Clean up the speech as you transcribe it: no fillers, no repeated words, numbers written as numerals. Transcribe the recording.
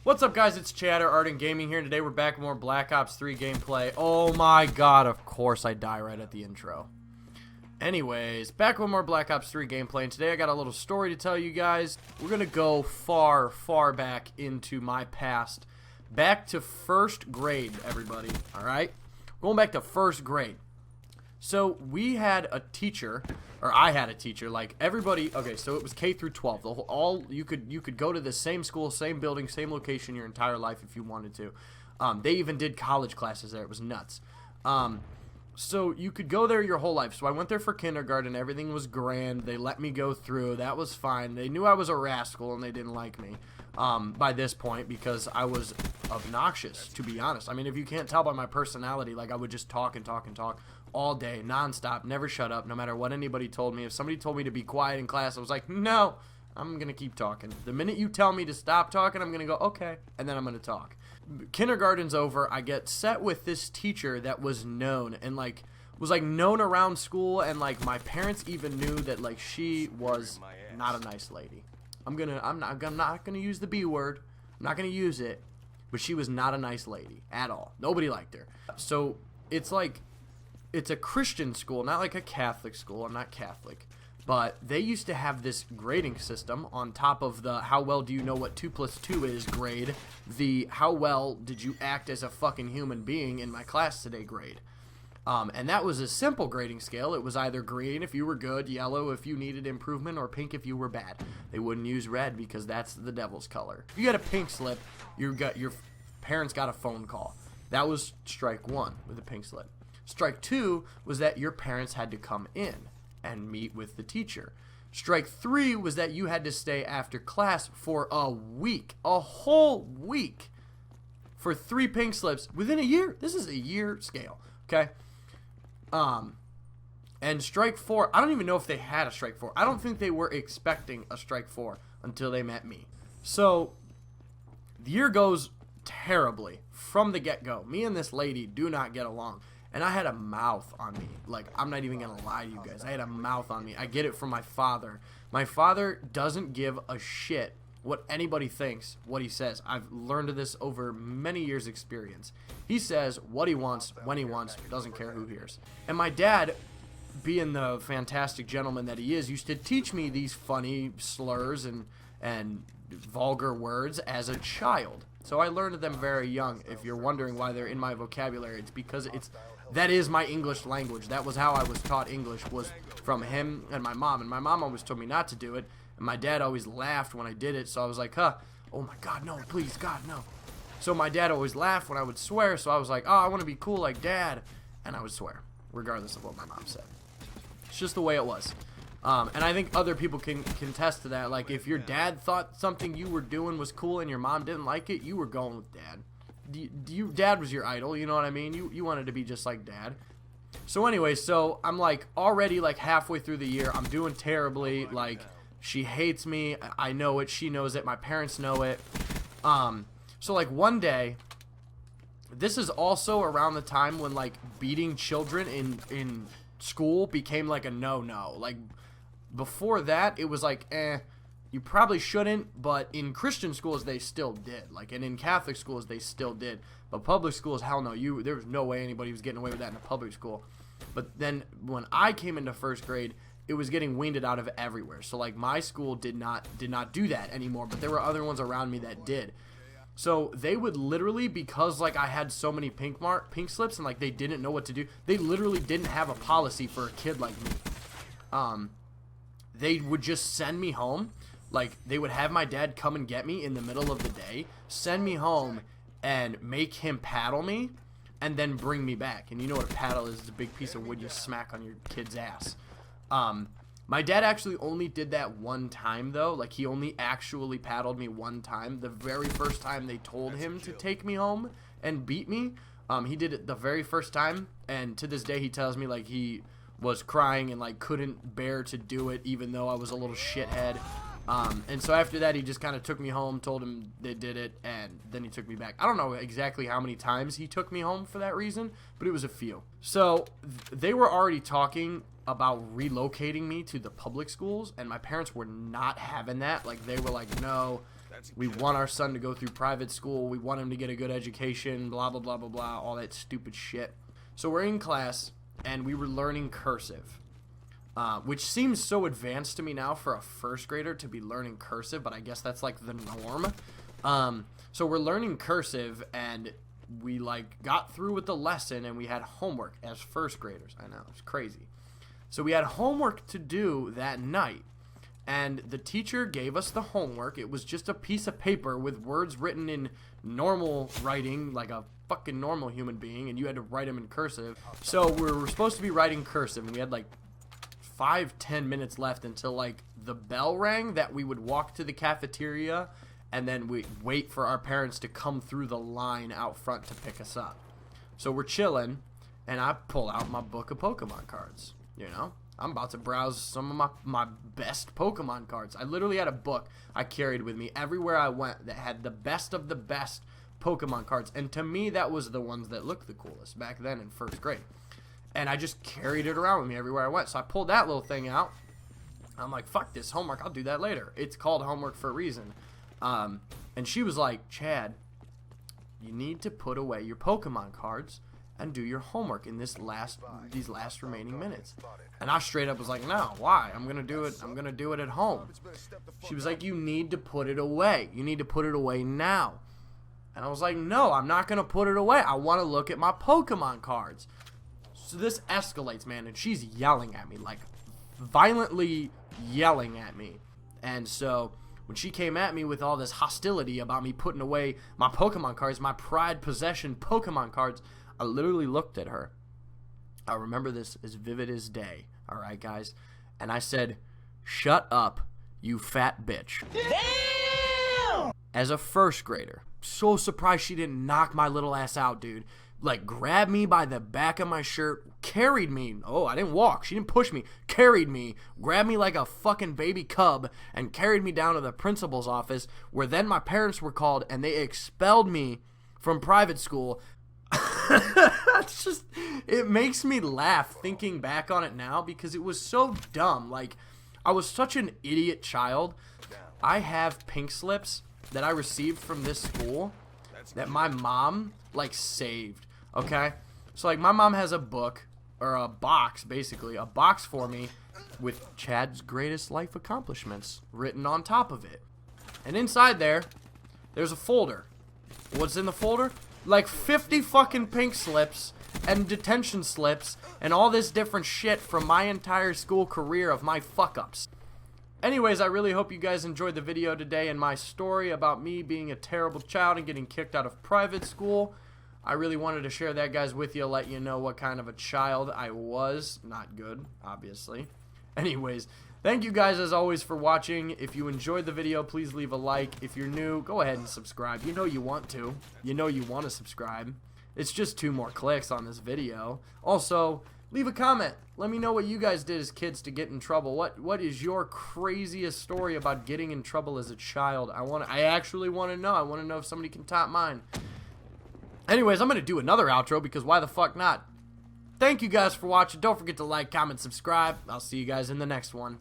What's up, guys? It's Chatter, Ardent Gaming here. Today we're back with more Black Ops 3 gameplay. Oh my god, of course I die right at the intro. Anyways, back with more Black Ops 3 gameplay, and today I got a little story to tell you guys. We're going to go far, far back into my past. Back to first grade, everybody, alright? Going back to first grade. So, we had a teacher, or I had a teacher, like everybody, okay, so it was K through 12. You could go to the same school, same building, same location your entire life if you wanted to. They even did college classes there. It was nuts. So you could go there your whole life. So I went there for kindergarten. Everything was grand. They let me go through. That was fine. They knew I was a rascal and they didn't like me by this point because I was obnoxious, to be honest. I mean, if you can't tell by my personality, like I would just talk and talk and talk all day, nonstop, never shut up, no matter what anybody told me. If somebody told me to be quiet in class, I was like, no, I'm going to keep talking. The minute you tell me to stop talking, I'm going to go, okay, and then I'm going to talk. Kindergarten's over. I get set with this teacher that was known and like was like known around school, and like my parents even knew that like she was not a nice lady. I'm not gonna use the B word. I'm not gonna use it, but she was not a nice lady at all. Nobody liked her. So it's a Christian school, not like a Catholic school. I'm not Catholic. But they used to have this grading system on top of the how well do you know what 2 plus 2 is grade, the how well did you act as a fucking human being in my class today grade. And that was a simple grading scale. It was either green if you were good, yellow if you needed improvement, or pink if you were bad. They wouldn't use red because that's the devil's color. If you got a pink slip, your parents got a phone call. That was strike 1 with a pink slip. Strike 2 was that your parents had to come in and meet with the teacher. Strike 3 was that you had to stay after class for a week, a whole week, for 3 pink slips within a year. This is a year scale, okay? And strike 4, I don't even know if they had a strike 4. I don't think they were expecting a strike 4 until they met me. So the year goes terribly from the get-go. Me and this lady do not get along. And I had a mouth on me. Like, I'm not even going to lie to you guys. I had a mouth on me. I get it from my father. My father doesn't give a shit what anybody thinks, what he says. I've learned this over many years' experience. He says what he wants, when he wants, doesn't care who hears. And my dad, being the fantastic gentleman that he is, used to teach me these funny slurs and vulgar words as a child. So I learned them very young. If you're wondering why they're in my vocabulary, it's because that is my English language. That was how I was taught English, was from him and my mom. And my mom always told me not to do it. And my dad always laughed when I did it. So I was like, oh my God, no, please, God, no. So my dad always laughed when I would swear. So I was like, oh, I want to be cool like dad. And I would swear, regardless of what my mom said. It's just the way it was. And I think other people can contest to that. Like, if your dad thought something you were doing was cool and your mom didn't like it, you were going with dad. Dad was your idol, you know what I mean? You wanted to be just like dad. So anyway, so I'm like already like halfway through the year. I'm doing terribly. Like, she hates me. I know it. She knows it. My parents know it. So like one day, this is also around the time when like beating children in school became like a no-no. Like, before that, it was like, you probably shouldn't, but in Christian schools, they still did. Like, and in Catholic schools, they still did. But public schools, hell no. There was no way anybody was getting away with that in a public school. But then, when I came into first grade, it was getting weaned out of everywhere. So, like, my school did not do that anymore, but there were other ones around me that did. So, they would literally, because, like, I had so many pink slips, and, like, they didn't know what to do, they literally didn't have a policy for a kid like me. They would just send me home. Like, they would have my dad come and get me in the middle of the day, send me home, and make him paddle me, and then bring me back. And you know what a paddle is? It's a big piece of wood you smack on your kid's ass. My dad actually only did that one time, though. Like, he only actually paddled me one time. The very first time they told him to take me home and beat me, he did it the very first time. And to this day, he tells me, like, he was crying and, like, couldn't bear to do it, even though I was a little shithead. And so after that, he just kind of took me home, told him they did it, and then he took me back. I don't know exactly how many times he took me home for that reason, but it was a few. So they were already talking about relocating me to the public schools, and my parents were not having that. Like, they were like, no, We want our son to go through private school. We want him to get a good education, blah, blah, blah, blah, blah, all that stupid shit. So we're in class, and we were learning cursive, which seems so advanced to me now for a first grader to be learning cursive, but I guess that's like the norm. So we're learning cursive, and we like got through with the lesson, and we had homework as first graders. I know, it's crazy. So we had homework to do that night, and the teacher gave us the homework. It was just a piece of paper with words written in normal writing, like a fucking normal human being, and you had to write them in cursive. So we were supposed to be writing cursive, and we had like 5-10 minutes left until like the bell rang that we would walk to the cafeteria, and then we wait for our parents to come through the line out front to pick us up. So we're chilling, and I pull out my book of Pokemon cards. You know, I'm about to browse some of my best Pokemon cards. I literally had a book I carried with me everywhere I went that had the best of the best Pokemon cards. And to me, that was the ones that looked the coolest back then in first grade. And I just carried it around with me everywhere I went. So I pulled that little thing out. I'm like, fuck this homework. I'll do that later. It's called homework for a reason. And she was like, Chad, you need to put away your Pokemon cards and do your homework in these last remaining minutes. And I straight up was like, no, why? I'm gonna do it at home. She was like, you need to put it away. You need to put it away now. And I was like, no, I'm not gonna put it away. I want to look at my Pokemon cards. So this escalates, man, and she's yelling at me, like violently yelling at me. And so when she came at me with all this hostility about me putting away my Pokemon cards, my pride possession Pokemon cards, I literally looked at her. I remember this as vivid as day. All right, guys. And I said, shut up, you fat bitch. Damn! As a first grader. So surprised she didn't knock my little ass out, dude. Like, grabbed me by the back of my shirt, carried me. Oh, I didn't walk. She didn't push me. Carried me, grabbed me like a fucking baby cub, and carried me down to the principal's office, where then my parents were called, and they expelled me from private school. It's just, it makes me laugh thinking back on it now because it was so dumb. Like, I was such an idiot child. I have pink slips that I received from this school that my mom, like, saved, okay? So, like, my mom has a book, or a box, basically, a box for me with Chad's greatest life accomplishments written on top of it. And inside there's a folder. What's in the folder? Like 50 fucking pink slips and detention slips and all this different shit from my entire school career of my fuck-ups. Anyways, I really hope you guys enjoyed the video today and my story about me being a terrible child and getting kicked out of private school. I really wanted to share that, guys, with you, let you know what kind of a child I was. Not good, obviously. Anyways, thank you guys as always for watching. If you enjoyed the video, please leave a like. If you're new, go ahead and subscribe. You know you want to. You know you want to subscribe. It's just 2 more clicks on this video. Also, leave a comment. Let me know what you guys did as kids to get in trouble. What is your craziest story about getting in trouble as a child? I actually want to know. I want to know if somebody can top mine. Anyways, I'm going to do another outro because why the fuck not? Thank you guys for watching. Don't forget to like, comment, subscribe. I'll see you guys in the next one.